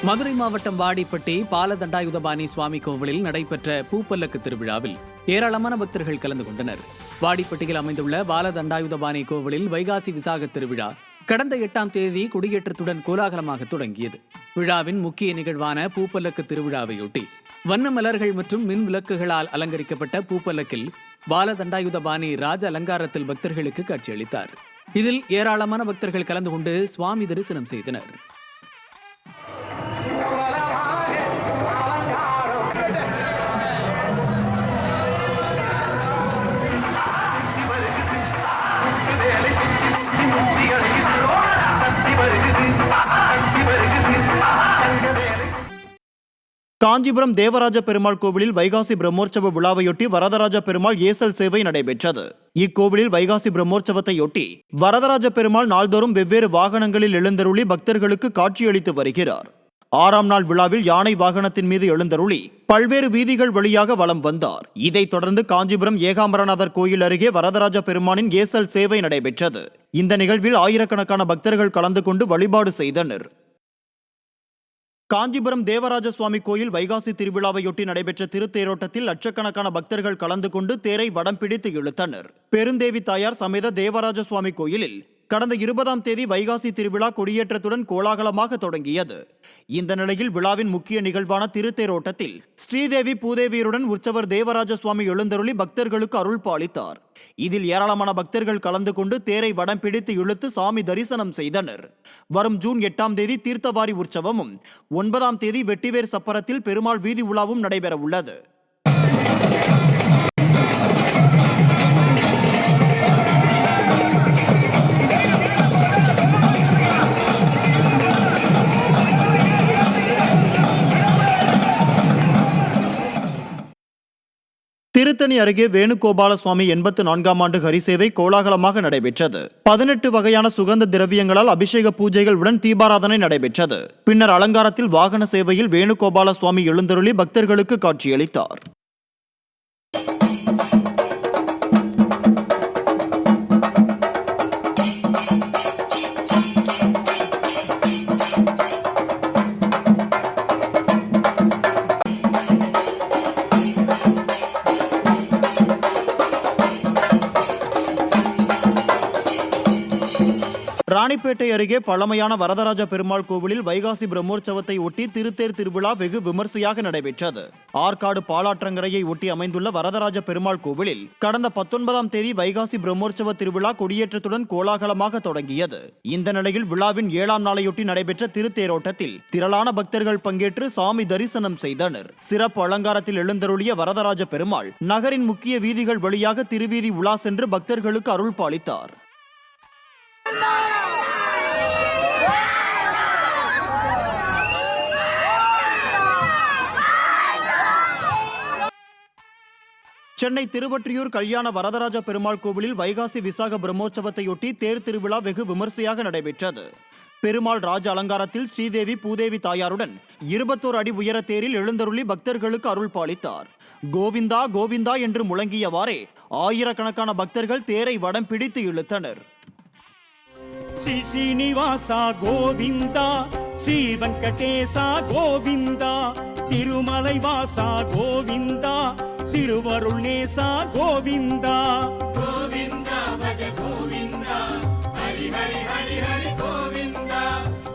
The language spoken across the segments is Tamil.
மதுரை மாவட்டம் வாடிப்பட்டி பாலதண்டாயுதபாணி சுவாமி கோவிலில் நடைபெற்ற பூப்பல்லக்கு திருவிழாவில் ஏராளமான பக்தர்கள் கலந்து கொண்டனர். வாடிப்பட்டியில் அமைந்துள்ள பாலதண்டாயுதபாணி கோவிலில் வைகாசி விசாக திருவிழா கடந்த 8ஆம் தேதி கொடியேற்றத்துடன் கோலாகலமாக தொடங்கியது. விழாவின் முக்கிய நிகழ்வான பூப்பல்லக்கு திருவிழாவையொட்டி வண்ண மலர்கள் மற்றும் மின் விளக்குகளால் அலங்கரிக்கப்பட்ட பூப்பல்லக்கில் பாலதண்டாயுதபாணி ராஜ அலங்காரத்தில் பக்தர்களுக்கு காட்சியளித்தார். இதில் ஏராளமான பக்தர்கள் கலந்து கொண்டு சுவாமி தரிசனம் செய்தனர். காஞ்சிபுரம் தேவராஜ பெருமாள் கோவிலில் வைகாசி பிரம்மோற்சவ விழாவையொட்டி வரதராஜ பெருமாள் ஏசல் சேவை நடைபெற்றது. இக்கோவிலில் வைகாசி பிரம்மோற்சவத்தையொட்டி வரதராஜ பெருமாள் நாள்தோறும் வெவ்வேறு வாகனங்களில் எழுந்தருளி பக்தர்களுக்கு காட்சியளித்து வருகிறார். 6ஆம் நாள் விழாவில் யானை வாகனத்தின் மீது எழுந்தருளி பல்வேறு வீதிகள் வழியாக வலம் வந்தார். இதைத் தொடர்ந்து காஞ்சிபுரம் ஏகாம்பரநாதர் கோயில் அருகே வரதராஜ பெருமானின் ஏசல் சேவை நடைபெற்றது. இந்த நிகழ்வில் ஆயிரக்கணக்கான பக்தர்கள் கலந்து கொண்டு வழிபாடு செய்தனர். காஞ்சிபுரம் தேவராஜ சுவாமி கோயில் வைகாசி திருவிழாவையொட்டி நடைபெற்ற திருத்தேரோட்டத்தில் லட்சக்கணக்கான பக்தர்கள் கலந்து கொண்டு தேரை வடம் பிடித்து இழுத்தனர். பெருந்தேவி தாயார் சமேத தேவராஜ சுவாமி கோயிலில் கடந்த 20ஆம் தேதி வைகாசி திருவிழா கொடியேற்றத்துடன் கோலாகலமாக தொடங்கியது. இந்த நிலையில் விழாவின் முக்கிய நிகழ்வான திருத்தேரோட்டத்தில் ஸ்ரீதேவி பூதேவியருடன் உற்சவர் தேவராஜ சுவாமி எழுந்தருளி பக்தர்களுக்கு அருள் பாலித்தார். இதில் ஏராளமான பக்தர்கள் கலந்து கொண்டு தேரை வடம் பிடித்து இழுத்து சாமி தரிசனம் செய்தனர். வரும் ஜூன் 8ஆம் தேதி தீர்த்தவாரி உற்சவமும் 9ஆம் தேதி வெட்டிவேர் சப்பரத்தில் பெருமாள் வீதி உலாவும் நடைபெற உள்ளது. திருத்தணி அருகே வேணுகோபால சுவாமி 84ஆம் ஆண்டு ஹரிசேவை கோலாகலமாக நடைபெற்றது. 18 வகையான சுகந்த திரவியங்களால் அபிஷேக பூஜைகளுடன் தீபாராதனை நடைபெற்றது. பின்னர் அலங்காரத்தில் வாகன சேவையில் வேணுகோபால சுவாமி எழுந்தருளி பக்தர்களுக்கு காட்சியளித்தார். ராணிப்பேட்டை அருகே பழமையான வரதராஜ பெருமாள் கோவிலில் வைகாசி பிரம்மோற்சவத்தை ஒட்டி திருத்தேர் திருவிழா வெகு விமர்சையாக நடைபெற்றது. ஆற்காடு பாலாற்றங்கரையை ஒட்டி அமைந்துள்ள வரதராஜ பெருமாள் கோவிலில் கடந்த 19ஆம் தேதி வைகாசி பிரம்மோற்சவ திருவிழா கொடியேற்றத்துடன் கோலாகலமாக தொடங்கியது. இந்த நிலையில் விழாவின் 7ஆம் நாளையொட்டி நடைபெற்ற திருத்தேரோட்டத்தில் திரளான பக்தர்கள் பங்கேற்று சாமி தரிசனம் செய்தனர். சிறப்பு அலங்காரத்தில் எழுந்தருளிய வரதராஜ பெருமாள் நகரின் முக்கிய வீதிகள் வழியாக திருவீதி உலா சென்று பக்தர்களுக்கு அருள் பாலித்தார். சென்னை திருவொற்றியூர் கல்யாண வரதராஜ பெருமாள் கோவிலில் வைகாசி விசாக பிரம்மோற்சவத்தையொட்டி தேர் திருவிழா வெகு விமர்சையாக நடைபெற்றது. பெருமாள் ராஜ அலங்காரத்தில் ஸ்ரீதேவி பூதேவி தாயாருடன் 21 அடி உயர தேரில் எழுந்தருளி பக்தர்களுக்கு அருள் பாலித்தார். கோவிந்தா கோவிந்தா என்று முழங்கியவாறே ஆயிரக்கணக்கான பக்தர்கள் தேரை வடம் பிடித்து இழுத்தனர். ஸ்ரீ ஸ்ரீனிவாசா கோவிந்தா, ஸ்ரீ வெங்கடேசா கோவிந்தா, திருமலை வாசா கோவிந்தா, திருவருள் நேசா கோவிந்தா. கோவிந்தா பஜ கோவிந்தா, ஹரி ஹரி ஹரி ஹரி கோவிந்தா,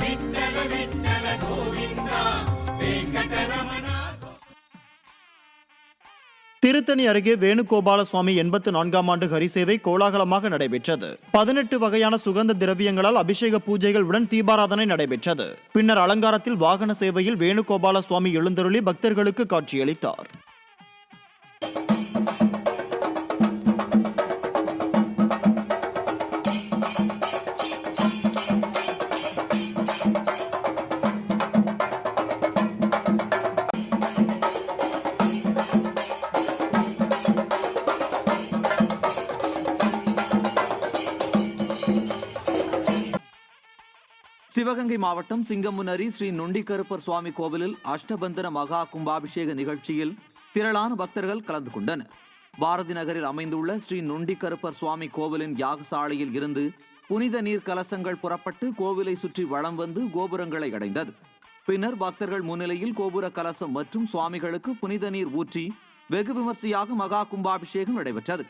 விட்டல விட்டல கோவிந்தா, வெங்கடரமணா. திருத்தணி அருகே வேணுகோபால சுவாமி 84ஆம் ஆண்டு ஹரிசேவை கோலாகலமாக நடைபெற்றது. 18 வகையான சுகந்த திரவியங்களால் அபிஷேக பூஜைகளுடன் தீபாராதனை நடைபெற்றது. பின்னர் அலங்காரத்தில் வாகன சேவையில் வேணுகோபால சுவாமி எழுந்தருளி பக்தர்களுக்கு காட்சியளித்தார். சிவகங்கை மாவட்டம் சிங்கமுனரி ஸ்ரீ நொண்டிக்கருப்பர் சுவாமி கோவிலில் அஷ்டபந்தன மகா கும்பாபிஷேக நிகழ்ச்சியில் திரளான பக்தர்கள் கலந்து கொண்டனர். பாரதி நகரில் அமைந்துள்ள ஸ்ரீ நொண்டிக்கருப்பர் சுவாமி கோவிலின் யாகசாலையில் இருந்து புனித நீர் கலசங்கள் புறப்பட்டு கோவிலை சுற்றி வலம் வந்து கோபுரங்களை அடைந்தது. பின்னர் பக்தர்கள் முன்னிலையில் கோபுர கலசம் மற்றும் சுவாமிகளுக்கு புனித நீர் ஊற்றி வெகு விமர்சையாக மகா கும்பாபிஷேகம் நடைபெற்றது.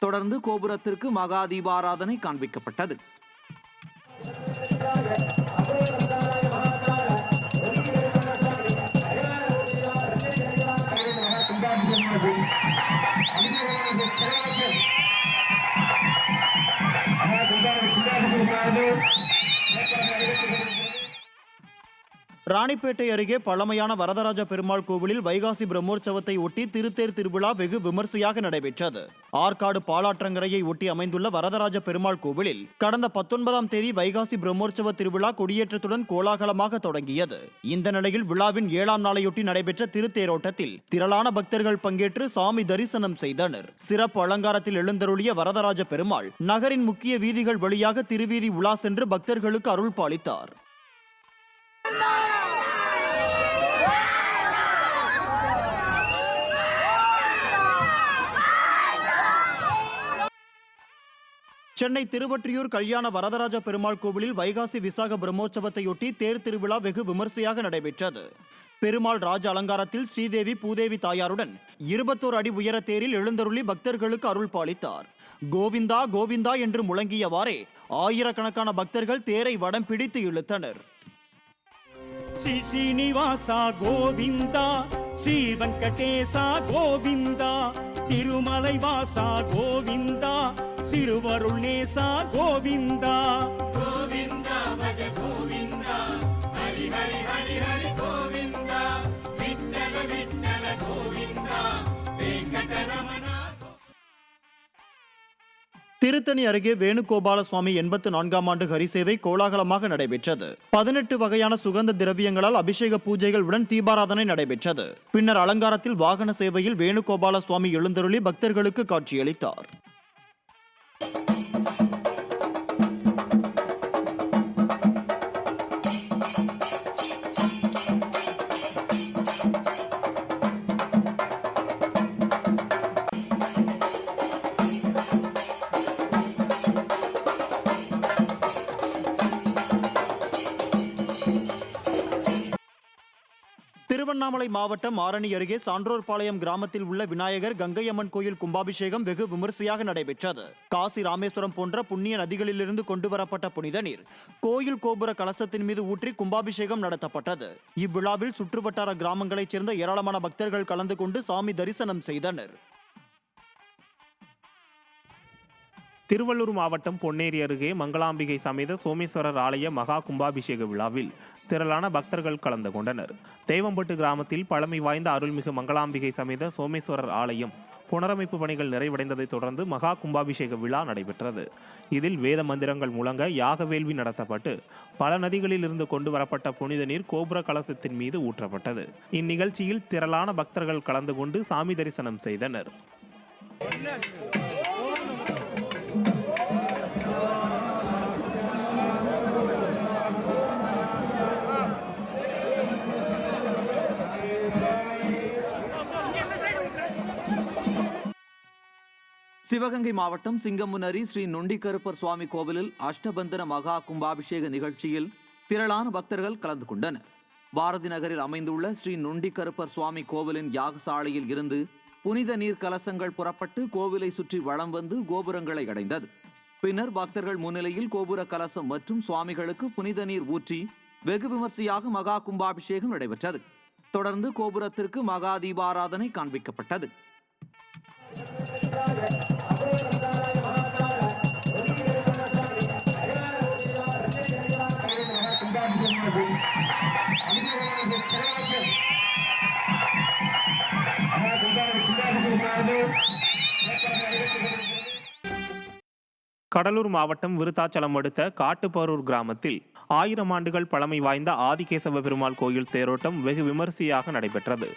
தொடர்ந்து கோபுரத்திற்கு மகா தீபாராதனை காண்பிக்கப்பட்டது. ராணிப்பேட்டை அருகே பழமையான வரதராஜ பெருமாள் கோவிலில் வைகாசி பிரம்மோற்சவத்தை ஒட்டி திருத்தேர் திருவிழா வெகு விமர்சையாக நடைபெற்றது. ஆற்காடு பாலாற்றங்கரையை ஒட்டி அமைந்துள்ள வரதராஜ பெருமாள் கோவிலில் கடந்த 19ஆம் தேதி வைகாசி பிரம்மோற்சவ திருவிழா கொடியேற்றத்துடன் கோலாகலமாக தொடங்கியது. இந்த நிலையில் விழாவின் 7ஆம் நாளையொட்டி நடைபெற்ற திருத்தேரோட்டத்தில் திரளான பக்தர்கள் பங்கேற்று சாமி தரிசனம் செய்தனர். சிறப்பு அலங்காரத்தில் எழுந்தருளிய வரதராஜ பெருமாள் நகரின் முக்கிய வீதிகள் வழியாக திருவீதி உலா சென்று பக்தர்களுக்கு அருள் பாலித்தார். சென்னை திருவொற்றியூர் கல்யாண வரதராஜ பெருமாள் கோவிலில் வைகாசி விசாக பிரம்மோற்சவத்தையொட்டி தேர் திருவிழா வெகு விமர்சையாக நடைபெற்றது. பெருமாள் ராஜ அலங்காரத்தில் ஸ்ரீதேவி பூதேவி தாயாருடன் 21 அடி உயர தேரில் எழுந்தருளி பக்தர்களுக்கு அருள் பாலித்தார். கோவிந்தா கோவிந்தா என்று முழங்கியவாறே ஆயிரக்கணக்கான பக்தர்கள் தேரை வடம் பிடித்து இழுத்தனர். ஸ்ரீ ஸ்ரீனிவாசா கோவிந்தா, ஸ்ரீ வெங்கடேசா கோவிந்தா, திருமலை வாசா கோவிந்தா, திருவருள் நேசா கோவிந்தா. கோவிந்தா பஜ கோவிந்தா, ஹரி ஹரி ஹரி ஹரி கோவிந்தா, விட்டல விட்டல கோவிந்தா, வெங்கடரமணா. திருத்தணி அருகே வேணுகோபால சுவாமி 84ஆம் ஆண்டு ஹரிசேவை கோலாகலமாக நடைபெற்றது. 18 வகையான சுகந்த திரவியங்களால் அபிஷேக பூஜைகள் உடன் தீபாராதனை நடைபெற்றது. பின்னர் அலங்காரத்தில் வாகன சேவையில் வேணுகோபால சுவாமி எழுந்தருளி பக்தர்களுக்கு காட்சியளித்தார். திருவண்ணாமலை மாவட்டம் ஆரணி அருகே சான்றோர்பாளையம் கிராமத்தில் உள்ள விநாயகர் கங்கையம்மன் கோயில் கும்பாபிஷேகம் வெகு விமர்சையாக நடைபெற்றது. காசி ராமேஸ்வரம் போன்ற புண்ணிய நதிகளிலிருந்து கொண்டுவரப்பட்ட புனித நீர் கோயில் கோபுர கலசத்தின் மீது ஊற்றி கும்பாபிஷேகம் நடத்தப்பட்டது. இவ்விழாவில் சுற்றுவட்டார கிராமங்களைச் சேர்ந்த ஏராளமான பக்தர்கள் கலந்து கொண்டு சாமி தரிசனம் செய்தனர். திருவள்ளூர் மாவட்டம் பொன்னேரி அருகே மங்களாம்பிகை சமேத சோமேஸ்வரர் ஆலய மகா கும்பாபிஷேக விழாவில் திரளான பக்தர்கள் கலந்து கொண்டனர். தேவம்பட்டு கிராமத்தில் பழமை வாய்ந்த அருள்மிகு மங்களாம்பிகை சமேத சோமேஸ்வரர் ஆலயம் புனரமைப்பு பணிகள் நிறைவடைந்ததைத் தொடர்ந்து மகா கும்பாபிஷேக விழா நடைபெற்றது. இதில் வேத மந்திரங்கள் முழங்க யாக வேள்வி நடத்தப்பட்டு பல நதிகளில் இருந்து கொண்டு வரப்பட்ட புனித நீர் கோபுர கலசத்தின் மீது ஊற்றப்பட்டது. இந்நிகழ்ச்சியில் திரளான பக்தர்கள் கலந்து கொண்டு சாமி தரிசனம் செய்தனர். சிவகங்கை மாவட்டம் சிங்கமுனரி ஸ்ரீ நொண்டிக்கருப்பர் சுவாமி கோவிலில் அஷ்டபந்தன மகா கும்பாபிஷேக நிகழ்ச்சியில் திரளான பக்தர்கள் கலந்து கொண்டனர். பாரதி நகரில் அமைந்துள்ள ஸ்ரீ நொண்டிக்கருப்பர் சுவாமி கோவிலின் யாகசாலையில் இருந்து புனித நீர் கலசங்கள் புறப்பட்டு கோவிலை சுற்றி வலம் வந்து கோபுரங்களை அடைந்தது. பின்னர் பக்தர்கள் முன்னிலையில் கோபுர கலசம் மற்றும் சுவாமிகளுக்கு புனித நீர் ஊற்றி வெகு விமர்சையாக மகா கும்பாபிஷேகம் நடைபெற்றது. தொடர்ந்து கோபுரத்திற்கு மகா தீபாராதனை காண்பிக்கப்பட்டது. கடலூர் மாவட்டம் விருத்தாச்சலம் அடுத்த காட்டுப்பரூர் கிராமத்தில் 1000 ஆண்டுகள் பழமை வாய்ந்த ஆதிகேசவ பெருமாள் கோயில் தேரோட்டம் வெகு விமர்சையாக நடைபெற்றது.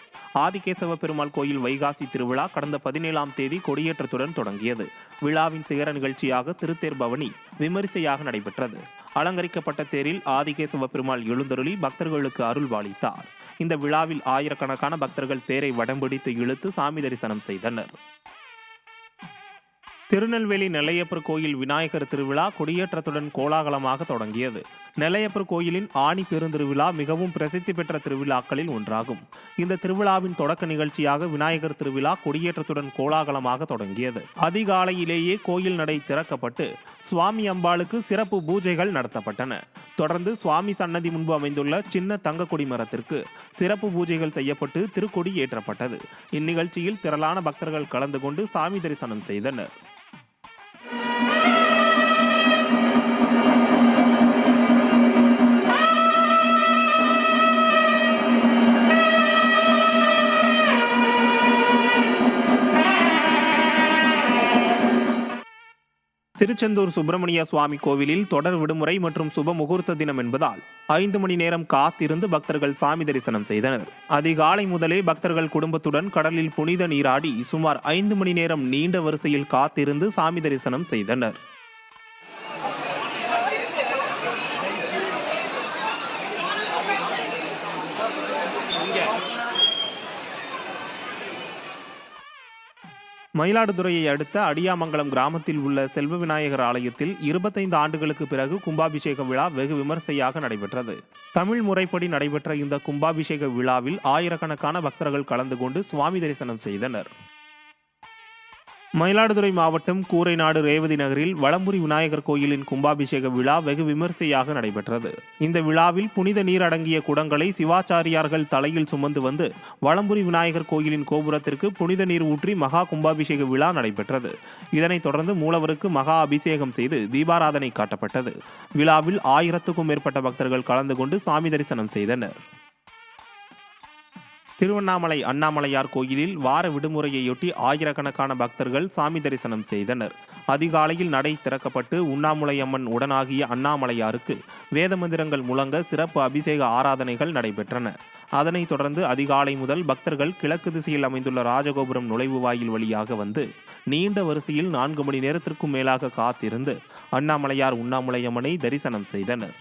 ஆதிகேசவ பெருமாள் கோயில் வைகாசி திருவிழா கடந்த 17ஆம் தேதி கொடியேற்றத்துடன் தொடங்கியது. விழாவின் சிகர நிகழ்ச்சியாக திருத்தேர் பவனி விமரிசையாக நடைபெற்றது. அலங்கரிக்கப்பட்ட தேரில் ஆதிகேசவ பெருமாள் எழுந்தருளி பக்தர்களுக்கு அருள் பாலித்தார். இந்த விழாவில் ஆயிரக்கணக்கான பக்தர்கள் தேரை வடம்பிடித்து இழுத்து சாமி தரிசனம் செய்தனர். திருநெல்வேலி நெல்லையப்பர் கோயில் விநாயகர் திருவிழா கொடியேற்றத்துடன் கோலாகலமாக தொடங்கியது. நெல்லையப்பர் கோயிலின் ஆணி பெருந்திருவிழா மிகவும் பிரசித்தி பெற்ற திருவிழாக்களில் ஒன்றாகும். இந்த திருவிழாவின் தொடக்க நிகழ்ச்சியாக விநாயகர் திருவிழா கொடியேற்றத்துடன் கோலாகலமாக தொடங்கியது. அதிகாலையிலேயே கோயில் நடை திறக்கப்பட்டு சுவாமி அம்பாளுக்கு சிறப்பு பூஜைகள் நடத்தப்பட்டன. தொடர்ந்து சுவாமி சன்னதி முன்பு அமைந்துள்ள சின்ன தங்க கொடி மரத்திற்கு சிறப்பு பூஜைகள் செய்யப்பட்டு திருக்கொடி ஏற்றப்பட்டது. இந்நிகழ்ச்சியில் திரளான பக்தர்கள் கலந்து கொண்டு சாமி தரிசனம் செய்தனர். திருச்செந்தூர் சுப்பிரமணிய சுவாமி கோவிலில் தொடர் விடுமுறை மற்றும் சுப முகூர்த்த தினம் என்பதால் 5 மணி நேரம் காத்திருந்து பக்தர்கள் சாமி தரிசனம் செய்தனர். அதிகாலை முதலே பக்தர்கள் குடும்பத்துடன் கடலில் புனித நீராடி சுமார் 5 மணி நேரம் நீண்ட வரிசையில் காத்திருந்து சாமி தரிசனம் செய்தனர். மயிலாடுதுறையை அடுத்த அடியாமங்கலம் கிராமத்தில் உள்ள செல்வ விநாயகர் ஆலயத்தில் 25 ஆண்டுகளுக்கு பிறகு கும்பாபிஷேக விழா வெகு விமர்சையாக நடைபெற்றது. தமிழ் முறைப்படி நடைபெற்ற இந்த கும்பாபிஷேக விழாவில் ஆயிரக்கணக்கான பக்தர்கள் கலந்து கொண்டு சுவாமி தரிசனம் செய்தனர். மயிலாடுதுறை மாவட்டம் கூரைநாடு ரேவதி நகரில் வலம்புரி விநாயகர் கோயிலின் கும்பாபிஷேக விழா வெகு விமர்சையாக நடைபெற்றது. இந்த விழாவில் புனித நீர் அடங்கிய குடங்களை சிவாச்சாரியார்கள் தலையில் சுமந்து வந்து வலம்புரி விநாயகர் கோயிலின் கோபுரத்திற்கு புனித நீர் ஊற்றி மகா கும்பாபிஷேக விழா நடைபெற்றது. இதனைத் தொடர்ந்து மூலவருக்கு மகா அபிஷேகம் செய்து தீபாராதனை காட்டப்பட்டது. விழாவில் 1000க்கும் மேற்பட்ட பக்தர்கள் கலந்து கொண்டு சாமி தரிசனம் செய்தனர். திருவண்ணாமலை அண்ணாமலையார் கோயிலில் வார விடுமுறையையொட்டி ஆயிரக்கணக்கான பக்தர்கள் சாமி தரிசனம் செய்தனர். அதிகாலையில் நடை திறக்கப்பட்டு உண்ணாமுலையம்மன் உடனாகிய அண்ணாமலையாருக்கு வேத மந்திரங்கள் முழங்க சிறப்பு அபிஷேக ஆராதனைகள் நடைபெற்றன. அதனைத் தொடர்ந்து அதிகாலை முதல் பக்தர்கள் கிழக்கு திசையில் அமைந்துள்ள ராஜகோபுரம் நுழைவு வாயில் வழியாக வந்து நீண்ட வரிசையில் 4 மணி நேரத்திற்கும் மேலாக காத்திருந்து அண்ணாமலையார் உண்ணாமுலையம்மனை தரிசனம் செய்தனர்.